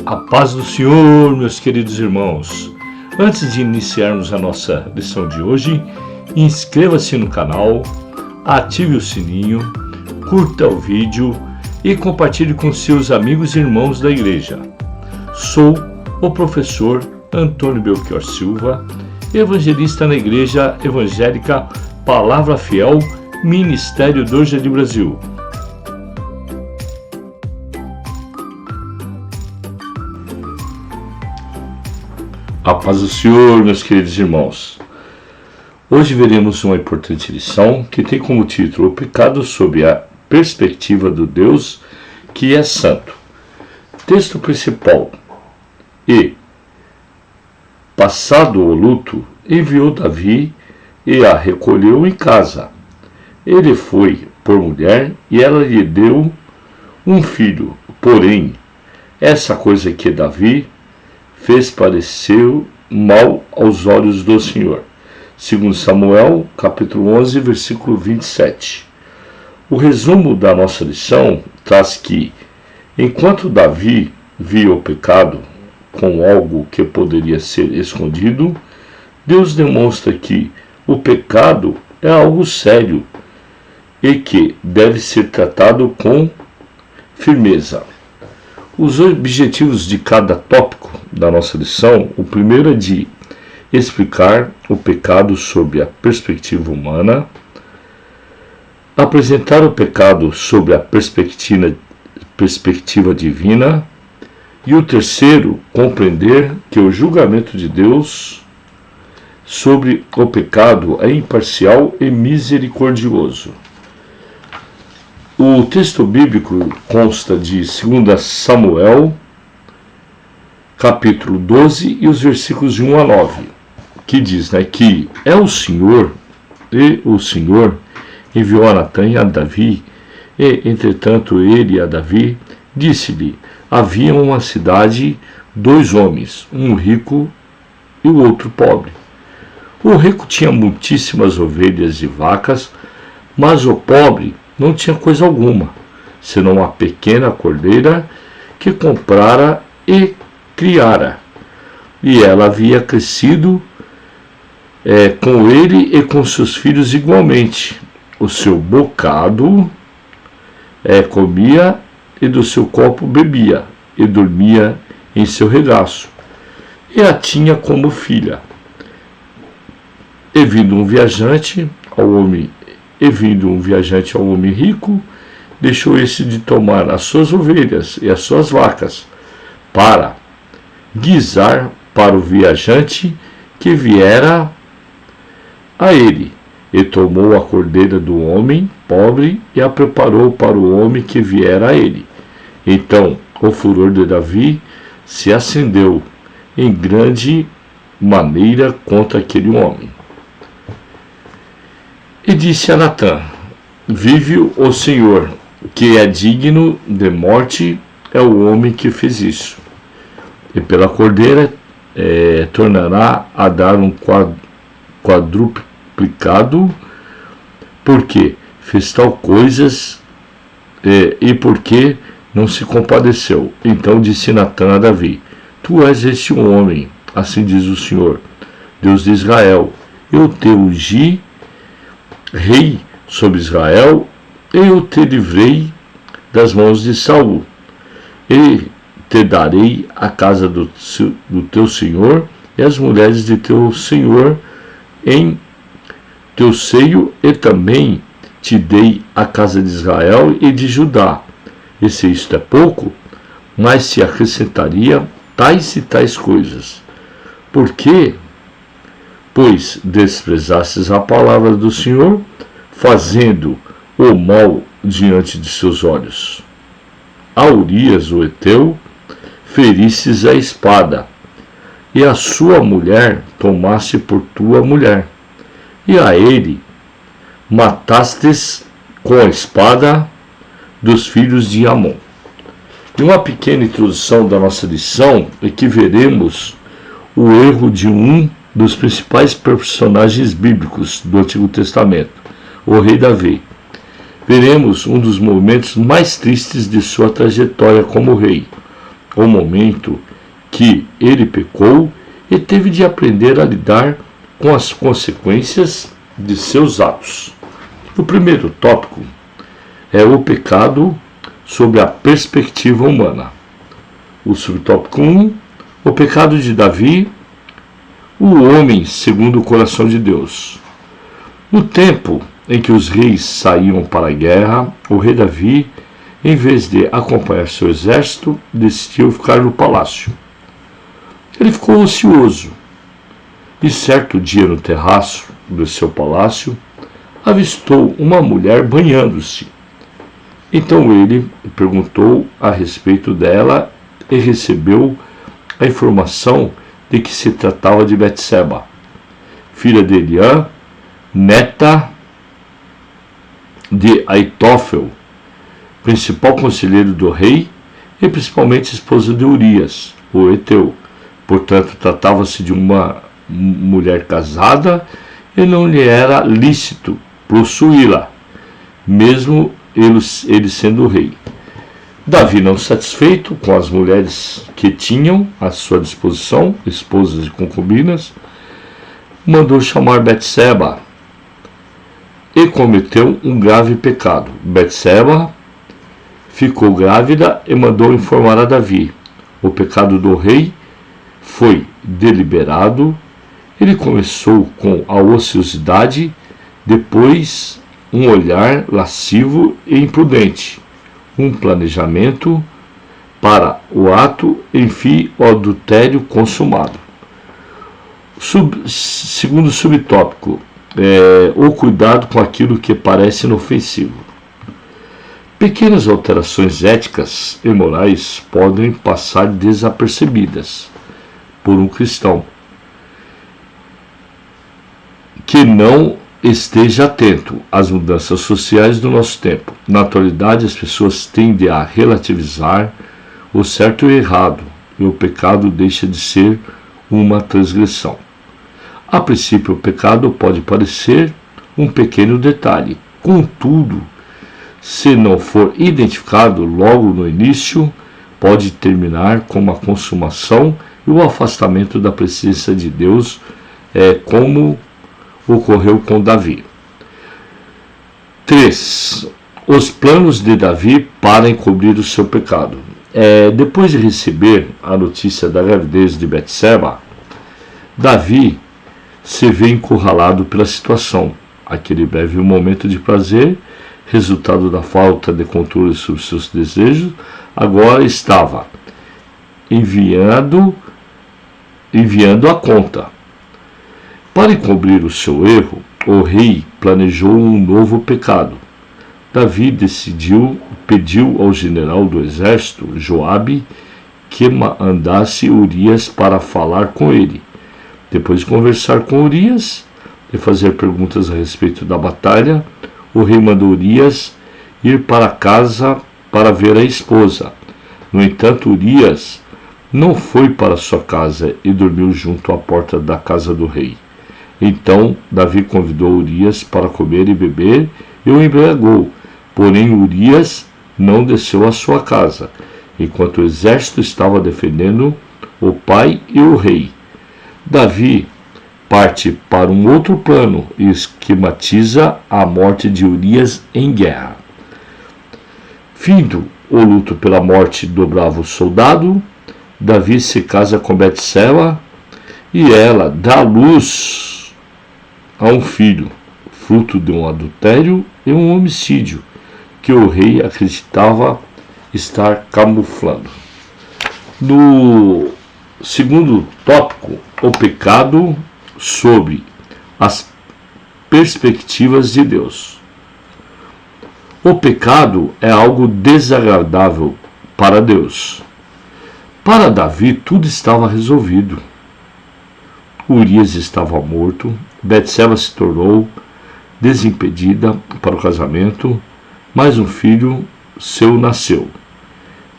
A paz do Senhor, meus queridos irmãos. Antes de iniciarmos a nossa lição de hoje, inscreva-se no canal, ative o sininho, curta o vídeo e compartilhe com seus amigos e irmãos da igreja. Sou o professor Antônio Belchior Silva, evangelista na Igreja Evangélica Palavra Fiel, Ministério do Jardim Brasil. A paz do Senhor, meus queridos irmãos. Hoje veremos uma importante lição que tem como título: O pecado sob a perspectiva do Deus que é santo. Texto principal: E, passado o luto, enviou Davi e a recolheu em casa. Ele foi por mulher e ela lhe deu um filho. Porém, essa coisa que Davi fez pareceu mal aos olhos do Senhor. 2 Samuel, capítulo 11, versículo 27. O resumo da nossa lição traz que, enquanto Davi via o pecado com algo que poderia ser escondido, Deus demonstra que o pecado é algo sério e que deve ser tratado com firmeza. Os objetivos de cada tópico da nossa lição: o primeiro é de explicar o pecado sob a perspectiva humana, apresentar o pecado sob a perspectiva divina, e o terceiro, compreender que o julgamento de Deus sobre o pecado é imparcial e misericordioso. O texto bíblico consta de 2 Samuel, capítulo 12, e os versículos de 1 a 9, que diz, que é o Senhor, e o Senhor enviou a Natã e a Davi, e, entretanto, ele a Davi disse-lhe: havia uma cidade, 2 homens, um rico e o outro pobre. O rico tinha muitíssimas ovelhas e vacas, mas o pobre não tinha coisa alguma, senão uma pequena cordeira que comprara e criara. E ela havia crescido com ele e com seus filhos igualmente. O seu bocado comia, e do seu copo bebia, e dormia em seu regaço, e a tinha como filha. E vindo um viajante ao homem rico, deixou esse de tomar as suas ovelhas e as suas vacas, para guisar para o viajante que viera a ele, e tomou a cordeira do homem pobre e a preparou para o homem que viera a ele. Então o furor de Davi se acendeu em grande maneira contra aquele homem. E disse a Natã: vive o Senhor, que é digno de morte é o homem que fez isso. E pela cordeira tornará a dar um quadruplicado, porque fez tal coisas e porque não se compadeceu. Então disse Natã a Davi: tu és este homem, assim diz o Senhor, Deus de Israel: eu te ungi rei sobre Israel, eu te livrei das mãos de Saul, e te darei a casa do teu senhor e as mulheres de teu senhor em teu seio, e também te dei a casa de Israel e de Judá. E se isto é pouco, mas se acrescentaria tais e tais coisas. Por quê? Pois desprezastes a palavra do Senhor, fazendo o mal diante de seus olhos. A Urias, o Heteu, feristes a espada, e a sua mulher tomaste por tua mulher, e a ele matastes com a espada dos filhos de Amon. Em uma pequena introdução da nossa lição, é que veremos o erro de um dos principais personagens bíblicos do Antigo Testamento, o rei Davi. Veremos um dos momentos mais tristes de sua trajetória como rei, ao momento que ele pecou e teve de aprender a lidar com as consequências de seus atos. O primeiro tópico é o pecado sob a perspectiva humana. O subtópico 1, o pecado de Davi, o homem segundo o coração de Deus. No tempo em que os reis saíam para a guerra, o rei Davi, em vez de acompanhar seu exército, decidiu ficar no palácio. Ele ficou ocioso e certo dia no terraço do seu palácio avistou uma mulher banhando-se. Então ele perguntou a respeito dela e recebeu a informação de que se tratava de Betseba, filha de Eliã, neta de Aitófel, principal conselheiro do rei e principalmente esposa de Urias, o heteu. Portanto, tratava-se de uma mulher casada e não lhe era lícito possuí-la, mesmo ele sendo rei. Davi, não satisfeito com as mulheres que tinham à sua disposição, esposas e concubinas, mandou chamar Betseba e cometeu um grave pecado. Betseba ficou grávida e mandou informar a Davi. O pecado do rei foi deliberado. Ele começou com a ociosidade, depois um olhar lascivo e imprudente, um planejamento para o ato, enfim, o adultério consumado. Segundo subtópico, o cuidado com aquilo que parece inofensivo. Pequenas alterações éticas e morais podem passar desapercebidas por um cristão que não esteja atento às mudanças sociais do nosso tempo. Na atualidade, as pessoas tendem a relativizar o certo e o errado, e o pecado deixa de ser uma transgressão. A princípio, o pecado pode parecer um pequeno detalhe. Contudo, se não for identificado logo no início, pode terminar com uma consumação e o afastamento da presença de Deus, como ocorreu com Davi. 3. Os planos de Davi para encobrir o seu pecado. Depois de receber a notícia da gravidez de Betseba, Davi se vê encurralado pela situação. Aquele breve momento de prazer, resultado da falta de controle sobre seus desejos, agora estava enviando a conta. Para encobrir o seu erro, o rei planejou um novo pecado. Davi pediu ao general do exército, Joabe, que mandasse Urias para falar com ele. Depois de conversar com Urias e fazer perguntas a respeito da batalha, o rei mandou Urias ir para casa para ver a esposa. No entanto, Urias não foi para sua casa e dormiu junto à porta da casa do rei. Então Davi convidou Urias para comer e beber e o embriagou. Porém, Urias não desceu à sua casa, enquanto o exército estava defendendo o pai e o rei. Davi parte para um outro plano e esquematiza a morte de Urias em guerra. Findo o luto pela morte do bravo soldado, Davi se casa com Betseba e ela dá luz a um filho, fruto de um adultério e um homicídio que o rei acreditava estar camuflando. No segundo tópico, o pecado sob as perspectivas de Deus. O pecado é algo desagradável para Deus. Para Davi, tudo estava resolvido. Urias estava morto, Betseba se tornou desimpedida para o casamento, mais um filho seu nasceu.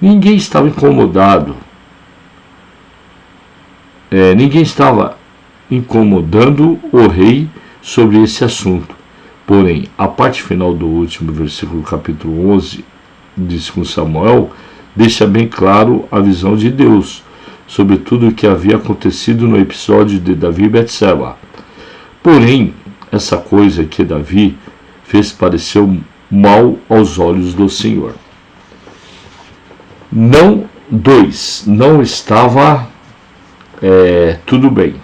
Ninguém estava incomodado. Ninguém estava incomodando o rei sobre esse assunto. Porém, a parte final do último versículo, capítulo 11 de 2 Samuel, deixa bem claro a visão de Deus sobre tudo o que havia acontecido no episódio de Davi e Betseba. Porém, essa coisa que Davi fez pareceu mal aos olhos do Senhor. Não estava tudo bem.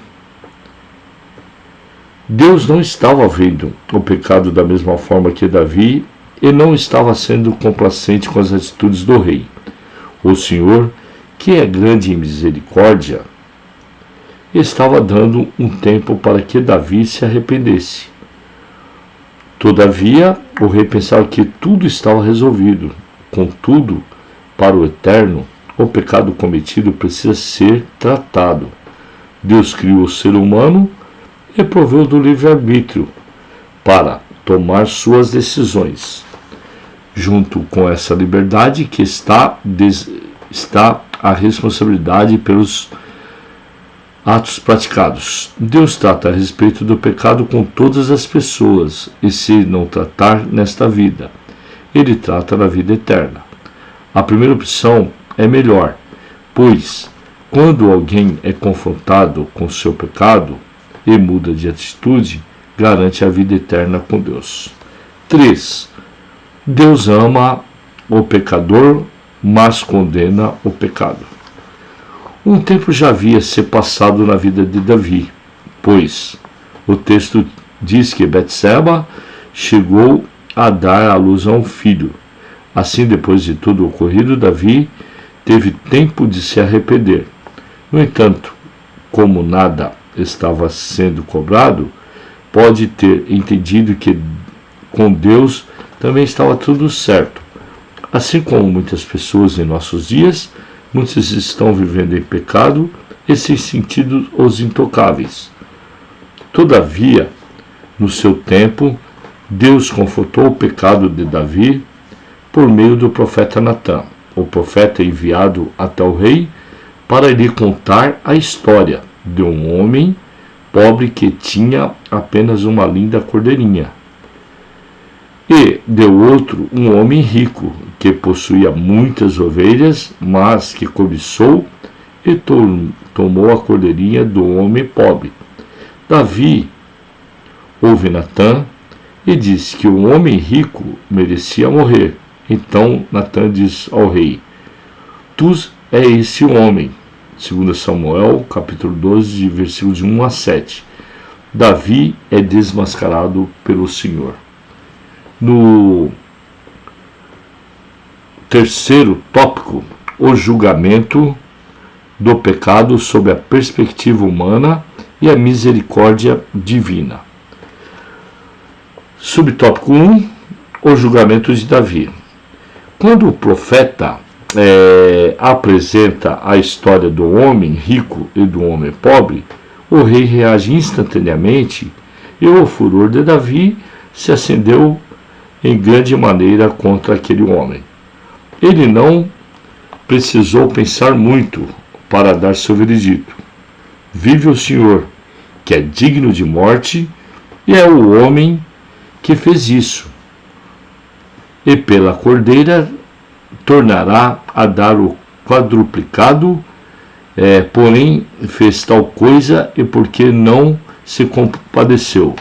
Deus não estava vendo o pecado da mesma forma que Davi e não estava sendo complacente com as atitudes do rei. O Senhor, que é grande em misericórdia, estava dando um tempo para que Davi se arrependesse. Todavia, o rei pensava que tudo estava resolvido. Contudo, para o Eterno, o pecado cometido precisa ser tratado. Deus criou o ser humano e proveu do livre-arbítrio para tomar suas decisões. Junto com essa liberdade que está a responsabilidade pelos atos praticados. Deus trata a respeito do pecado com todas as pessoas, e se não tratar nesta vida, Ele trata na vida eterna. A primeira opção é melhor, pois quando alguém é confrontado com seu pecado e muda de atitude, garante a vida eterna com Deus. 3. Deus ama o pecador, mas condena o pecado. Um tempo já havia se passado na vida de Davi, pois o texto diz que Betseba chegou a dar à luz a um filho. Assim, depois de tudo ocorrido, Davi teve tempo de se arrepender. No entanto, como nada estava sendo cobrado, pode ter entendido que com Deus também estava tudo certo. Assim como muitas pessoas em nossos dias, muitos estão vivendo em pecado e sem sentido os intocáveis. Todavia, no seu tempo, Deus confrontou o pecado de Davi por meio do profeta Natã. O profeta é enviado até o rei para lhe contar a história de um homem pobre que tinha apenas uma linda cordeirinha, e de outro um homem rico que possuía muitas ovelhas, mas que cobiçou e tomou a cordeirinha do homem pobre. Davi ouve Natã e diz que o homem rico merecia morrer. Então Natã diz ao rei: Tu é esse homem. 2 Samuel, capítulo 12, versículos de 1 a 7. Davi é desmascarado pelo Senhor. No terceiro tópico, o julgamento do pecado sob a perspectiva humana e a misericórdia divina. Subtópico 1, o julgamento de Davi. Quando o profeta apresenta a história do homem rico e do homem pobre, o rei reage instantaneamente e o furor de Davi se acendeu em grande maneira contra aquele homem. Ele não precisou pensar muito para dar seu veredito. Vive o Senhor, que é digno de morte, e é o homem que fez isso. E pela cordeira tornará a dar o quadruplicado, porém fez tal coisa e porque não se compadeceu.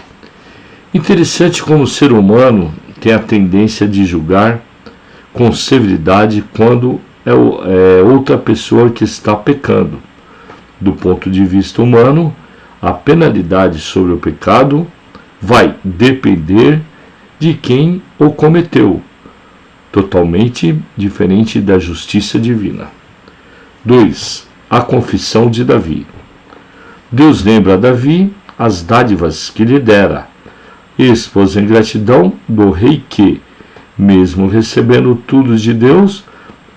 Interessante como o ser humano tem a tendência de julgar com severidade quando é outra pessoa que está pecando. Do ponto de vista humano, a penalidade sobre o pecado vai depender de quem o cometeu, totalmente diferente da justiça divina. 2. A confissão de Davi. Deus lembra a Davi as dádivas que lhe dera, e expôs em gratidão do rei que, mesmo recebendo tudo de Deus,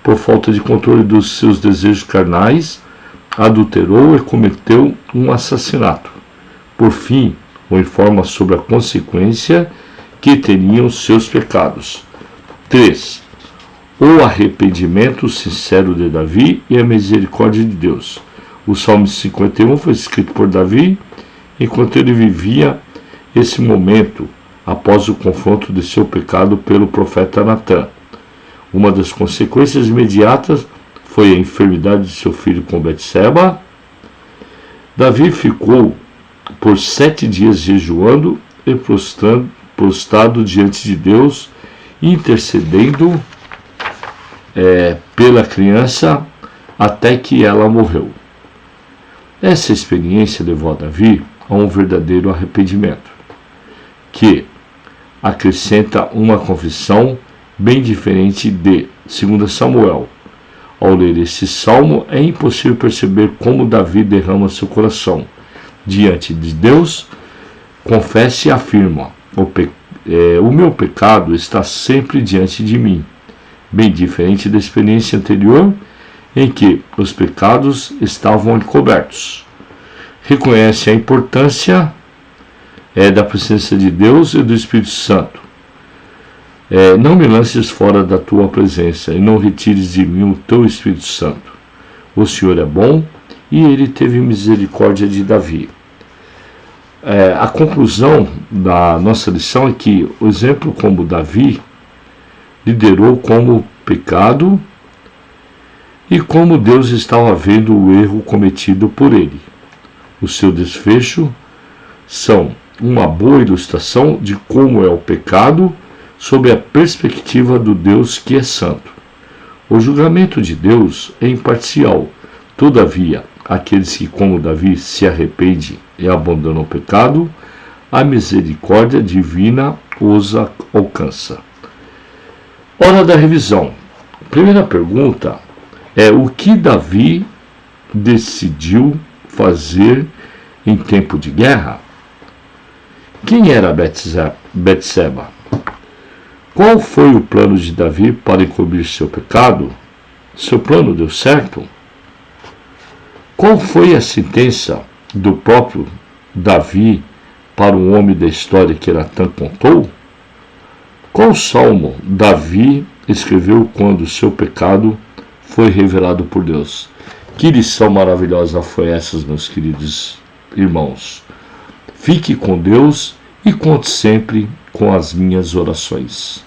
por falta de controle dos seus desejos carnais, adulterou e cometeu um assassinato. Por fim, o informa sobre a consequência que teriam seus pecados. 3. O arrependimento sincero de Davi e a misericórdia de Deus. O Salmo 51 foi escrito por Davi enquanto ele vivia esse momento após o confronto de seu pecado pelo profeta Natã. Uma das consequências imediatas foi a enfermidade de seu filho com Betseba. Davi ficou por 7 dias jejuando e prostrado diante de Deus, intercedendo pela criança até que ela morreu. Essa experiência levou a Davi a um verdadeiro arrependimento, que acrescenta uma confissão bem diferente de 2 Samuel. Ao ler esse salmo, é impossível perceber como Davi derrama seu coração diante de Deus. Confessa e afirma: o meu pecado está sempre diante de mim, bem diferente da experiência anterior, em que os pecados estavam encobertos. Reconhece a importância da presença de Deus e do Espírito Santo. Não me lances fora da tua presença e não retires de mim o teu Espírito Santo. O Senhor é bom e ele teve misericórdia de Davi. A conclusão da nossa lição é que o exemplo como Davi liderou como pecado e como Deus estava vendo o erro cometido por ele. O seu desfecho são uma boa ilustração de como é o pecado sob a perspectiva do Deus que é santo. O julgamento de Deus é imparcial. Todavia, aqueles que, como Davi, se arrependem e abandonam o pecado, a misericórdia divina os alcança. Hora da revisão. Primeira pergunta é: o que Davi decidiu fazer em tempo de guerra? Quem era Betseba? Qual foi o plano de Davi para encobrir seu pecado? Seu plano deu certo? Qual foi a sentença do próprio Davi para o homem da história que Natan contou? Qual salmo Davi escreveu quando seu pecado foi revelado por Deus? Que lição maravilhosa foi essa, meus queridos irmãos. Fique com Deus e conte sempre com as minhas orações.